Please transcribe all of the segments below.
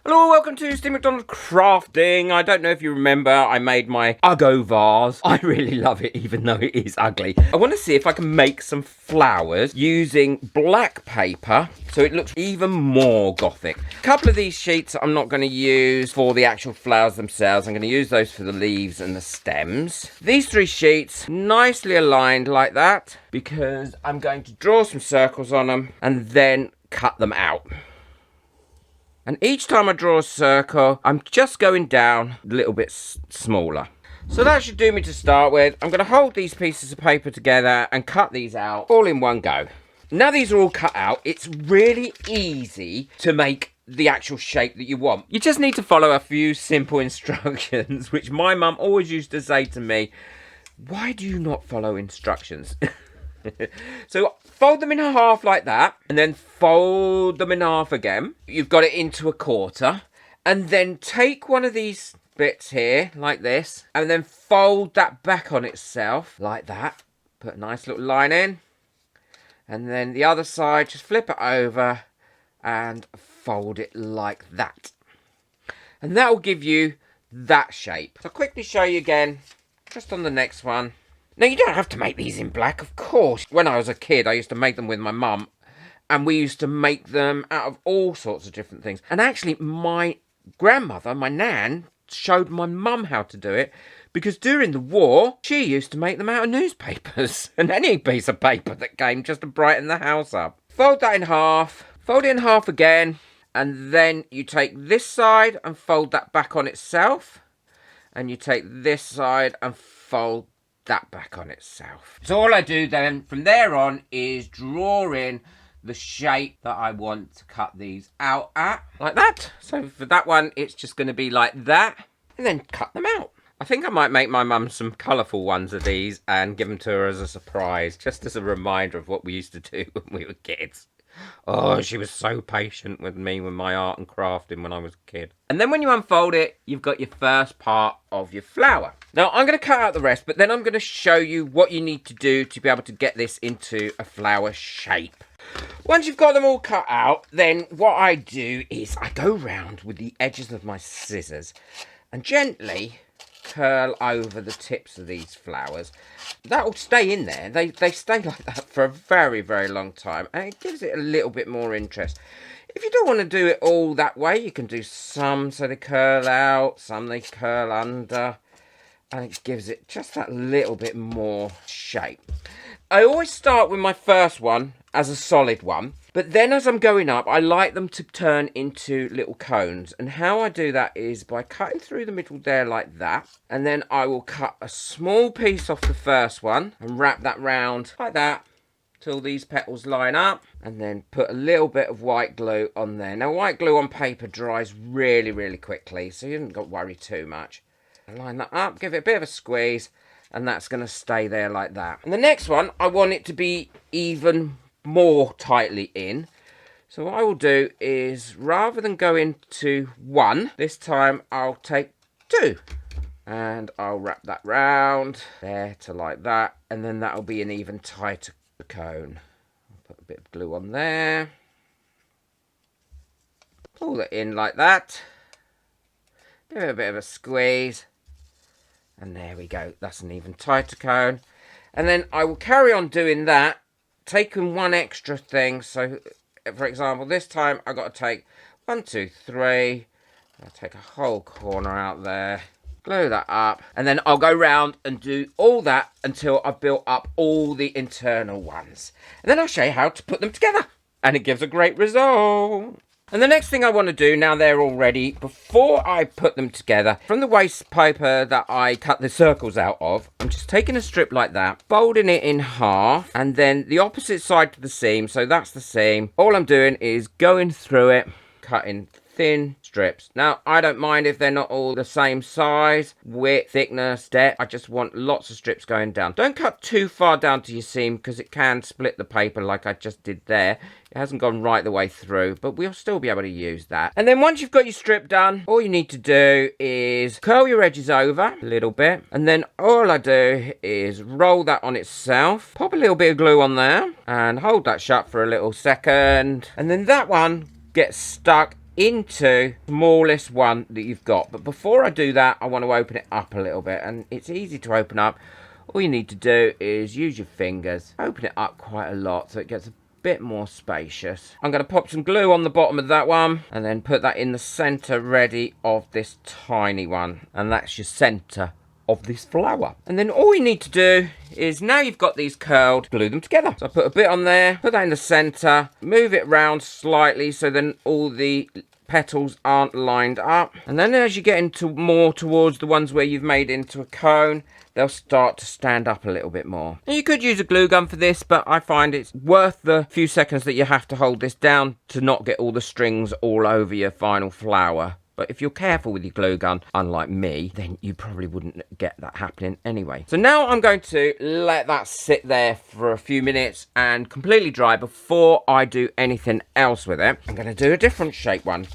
Hello, welcome to Steve McDonald Crafting. I don't know if you remember, I made my Uggo vase. I really love it, even though it is ugly. I want to see if I can make some flowers using black paper, so it looks even more Gothic. A couple of these sheets I'm not going to use for the actual flowers themselves. I'm going to use those for the leaves and the stems. These 3 sheets, nicely aligned like that, because I'm going to draw some circles on them and then cut them out. And each time I draw a circle, I'm just going down a little bit smaller. So that should do me to start with. I'm going to hold these pieces of paper together and cut these out all in one go. Now these are all cut out, it's really easy to make the actual shape that you want. You just need to follow a few simple instructions, which my mum always used to say to me, why do you not follow instructions? So fold them in half like that, and then fold them in half again. You've got it into a quarter, and then take one of these bits here like this, and then fold that back on itself like that. Put a nice little line in, and then the other side, just flip it over and fold it like that, and that will give you that shape. So I'll quickly show you again just on the next one. Now, you don't have to make these in black, of course. When I was a kid, I used to make them with my mum, and we used to make them out of all sorts of different things. And actually, my grandmother, my nan, showed my mum how to do it, because during the war, she used to make them out of newspapers and any piece of paper that came just to brighten the house up. Fold that in half, fold it in half again, and then you take this side and fold that back on itself, and you take this side and fold that back on itself. So all I do then from there on is draw in the shape that I want to cut these out at, like that. So for that one, it's just going to be like that, and then cut them out. I think I might make my mum some colourful ones of these and give them to her as a surprise, just as a reminder of what we used to do when we were kids. Oh, she was so patient with me with my art and crafting when I was a kid. And then when you unfold it, you've got your first part of your flower. Now, I'm going to cut out the rest, but then I'm going to show you what you need to do to be able to get this into a flower shape. Once you've got them all cut out, then what I do is I go round with the edges of my scissors and gently curl over the tips of these flowers. That will stay in there. They stay like that for a very, very long time, and it gives it a little bit more interest. If you don't want to do it all that way, you can do some so they curl out, some they curl under, and it gives it just that little bit more shape. I always start with my first one as a solid one, but then as I'm going up, I like them to turn into little cones. And how I do that is by cutting through the middle there like that, and then I will cut a small piece off the first one and wrap that round like that till these petals line up, and then put a little bit of white glue on there. Now, white glue on paper dries really, really quickly, so you haven't got to worry too much. Line that up, give it a bit of a squeeze, and that's going to stay there like that. And the next one, I want it to be even more tightly in. So what I will do is, rather than go into 1, this time I'll take 2. And I'll wrap that round there to like that. And then that'll be an even tighter cone. I'll put a bit of glue on there. Pull it in like that. Give it a bit of a squeeze. And there we go. That's an even tighter cone. And then I will carry on doing that, taking one extra thing. So, for example, this time I've got to take 1, 2, 3. I'll take a whole corner out there, glue that up, and then I'll go round and do all that until I've built up all the internal ones. And then I'll show you how to put them together. And it gives a great result. And the next thing I want to do, now they're all ready, before I put them together, from the waste paper that I cut the circles out of, I'm just taking a strip like that, folding it in half, and then the opposite side to the seam, so that's the seam. All I'm doing is going through it, cutting thin strips. Now, I don't mind if they're not all the same size, width, thickness, depth. I just want lots of strips going down. Don't cut too far down to your seam, because it can split the paper like I just did there. It hasn't gone right the way through, but we'll still be able to use that. And then once you've got your strip done, all you need to do is curl your edges over a little bit. And then all I do is roll that on itself, pop a little bit of glue on there, and hold that shut for a little second. And then that one gets stuck into the smallest one that you've got. But before I do that, I want to open it up a little bit, and it's easy to open up. All you need to do is use your fingers, open it up quite a lot so it gets a bit more spacious. I'm going to pop some glue on the bottom of that one and then put that in the center ready of this tiny one, and that's your center of this flower. And then all you need to do is, now you've got these curled, glue them together. So I put a bit on there, put that in the center, move it around slightly so then all the petals aren't lined up, and then as you get into more towards the ones where you've made into a cone, they'll start to stand up a little bit more. Now, you could use a glue gun for this, but I find it's worth the few seconds that you have to hold this down to not get all the strings all over your final flower. But if you're careful with your glue gun, unlike me, then you probably wouldn't get that happening anyway. So now I'm going to let that sit there for a few minutes and completely dry before I do anything else with it. I'm going to do a different shape one.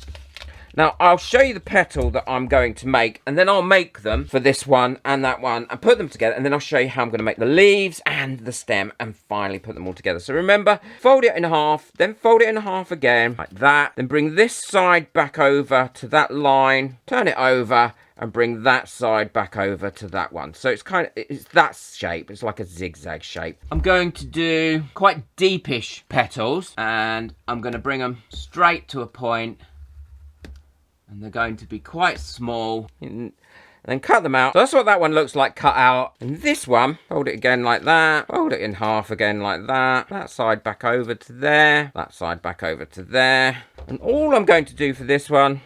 Now, I'll show you the petal that I'm going to make, and then I'll make them for this one and that one and put them together, and then I'll show you how I'm going to make the leaves and the stem and finally put them all together. So remember, fold it in half, then fold it in half again, like that. Then bring this side back over to that line, turn it over, and bring that side back over to that one. So it's it's that shape. It's like a zigzag shape. I'm going to do quite deepish petals, and I'm going to bring them straight to a point. And they're going to be quite small. And then cut them out. So that's what that one looks like cut out. And this one, fold it again like that. Fold it in half again like that. That side back over to there. That side back over to there. And all I'm going to do for this one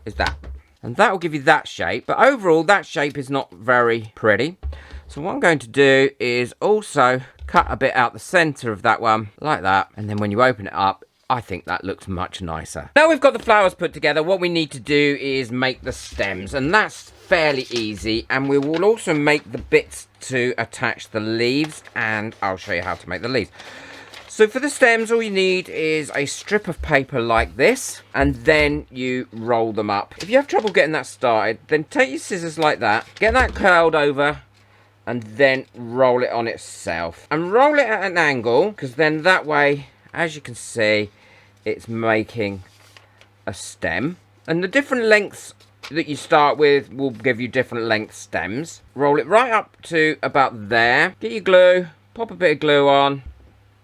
is that. And that will give you that shape. But overall, that shape is not very pretty. So what I'm going to do is also cut a bit out the center of that one, like that. And then when you open it up, I think that looks much nicer. Now we've got the flowers put together, what we need to do is make the stems. And that's fairly easy. And we will also make the bits to attach the leaves. And I'll show you how to make the leaves. So for the stems, all you need is a strip of paper like this, and then you roll them up. If you have trouble getting that started, then take your scissors like that, get that curled over, and then roll it on itself. And roll it at an angle, because then that way, as you can see, it's making a stem. And the different lengths that you start with will give you different length stems. Roll it right up to about there. Get your glue, pop a bit of glue on,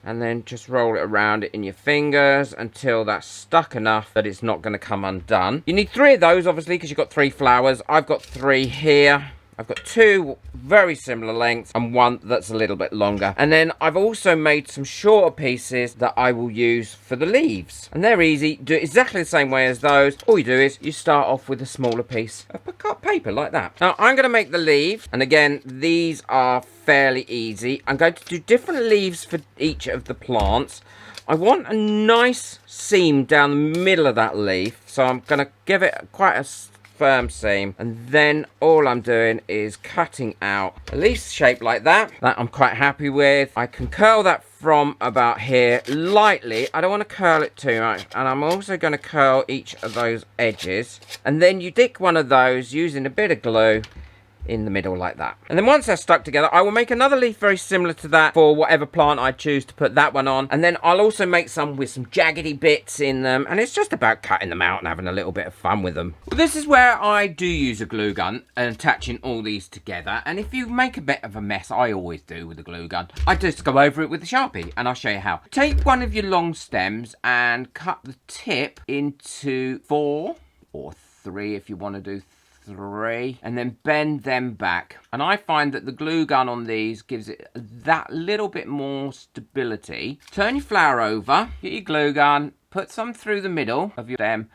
and then just roll it around it in your fingers until that's stuck enough that it's not going to come undone. You need 3 of those, obviously, because you've got 3 flowers. I've got 3 here. I've got 2 very similar lengths and 1 that's a little bit longer. And then I've also made some shorter pieces that I will use for the leaves. And they're easy. Do it exactly the same way as those. All you do is you start off with a smaller piece of cut paper like that. Now I'm going to make the leaves. And again, these are fairly easy. I'm going to do different leaves for each of the plants. I want a nice seam down the middle of that leaf. So I'm going to give it quite a firm seam, and then all I'm doing is cutting out a leaf shape like that I'm quite happy with. I can curl that from about here lightly. I don't want to curl it too much, and I'm also going to curl each of those edges, and then you stick one of those using a bit of glue in the middle like that. And then once they're stuck together, I will make another leaf very similar to that for whatever plant I choose to put that one on. And then I'll also make some with some jaggedy bits in them, and it's just about cutting them out and having a little bit of fun with them. Well, this is where I do use a glue gun and attaching all these together. And if you make a bit of a mess, I always do with a glue gun, I just go over it with a Sharpie, and I'll show you how. Take one of your long stems and cut the tip into 4 or 3 if you want to do 3, and then bend them back. And I find that the glue gun on these gives it that little bit more stability. Turn your flower over, get your glue gun, put some through the middle of your stem,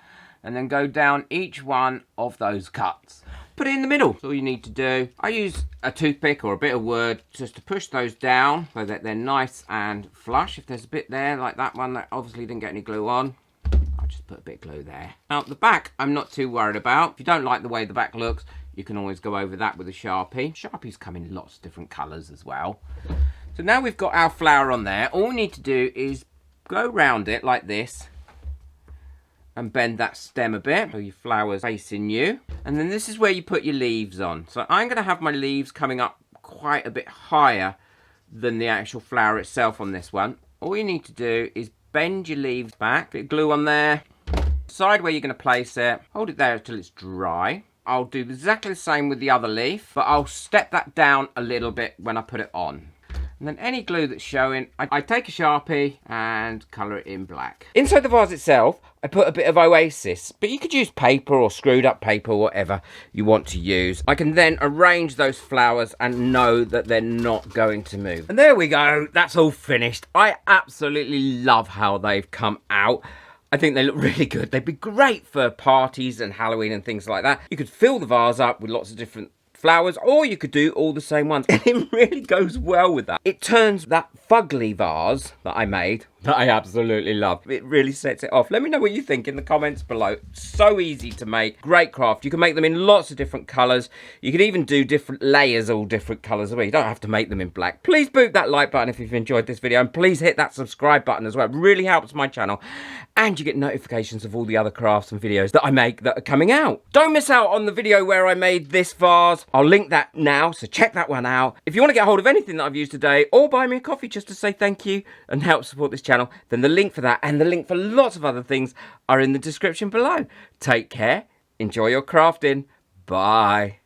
and then go down each one of those cuts. Put it in the middle. That's all you need to do. I use a toothpick or a bit of wood just to push those down so that they're nice and flush. If there's a bit there, like that one that obviously didn't get any glue on, just put a bit of glue there. Now the back I'm not too worried about. If you don't like the way the back looks, you can always go over that with a Sharpie. Sharpies come in lots of different colours as well. So now we've got our flower on there. All we need to do is go round it like this and bend that stem a bit so your flower's facing you. And then this is where you put your leaves on. So I'm going to have my leaves coming up quite a bit higher than the actual flower itself on this one. all you need to do is bend your leaves back, bit of glue on there, decide where you're going to place it, hold it there until it's dry. I'll do exactly the same with the other leaf, but I'll step that down a little bit when I put it on. And then any glue that's showing, I take a Sharpie and colour it in black. Inside the vase itself, I put a bit of Oasis, but you could use paper or screwed up paper, whatever you want to use. I can then arrange those flowers and know that they're not going to move. And there we go, that's all finished. I absolutely love how they've come out. I think they look really good. They'd be great for parties and Halloween and things like that. You could fill the vase up with lots of different flowers, or you could do all the same ones, and it really goes well with that. It turns that fugly vase that I made, that I absolutely love, it really sets it off. Let me know what you think in the comments below. So easy to make, great craft. You can make them in lots of different colours. You can even do different layers, all different colours as well. You don't have to make them in black. Please boot that like button if you've enjoyed this video, and please hit that subscribe button as well. It really helps my channel, and you get notifications of all the other crafts and videos that I make that are coming out. Don't miss out on the video where I made this vase. I'll link that now, so check that one out. If you want to get hold of anything that I've used today, or buy me a coffee just to say thank you and help support this channel, then the link for that and the link for lots of other things are in the description below. Take care, enjoy your crafting, bye.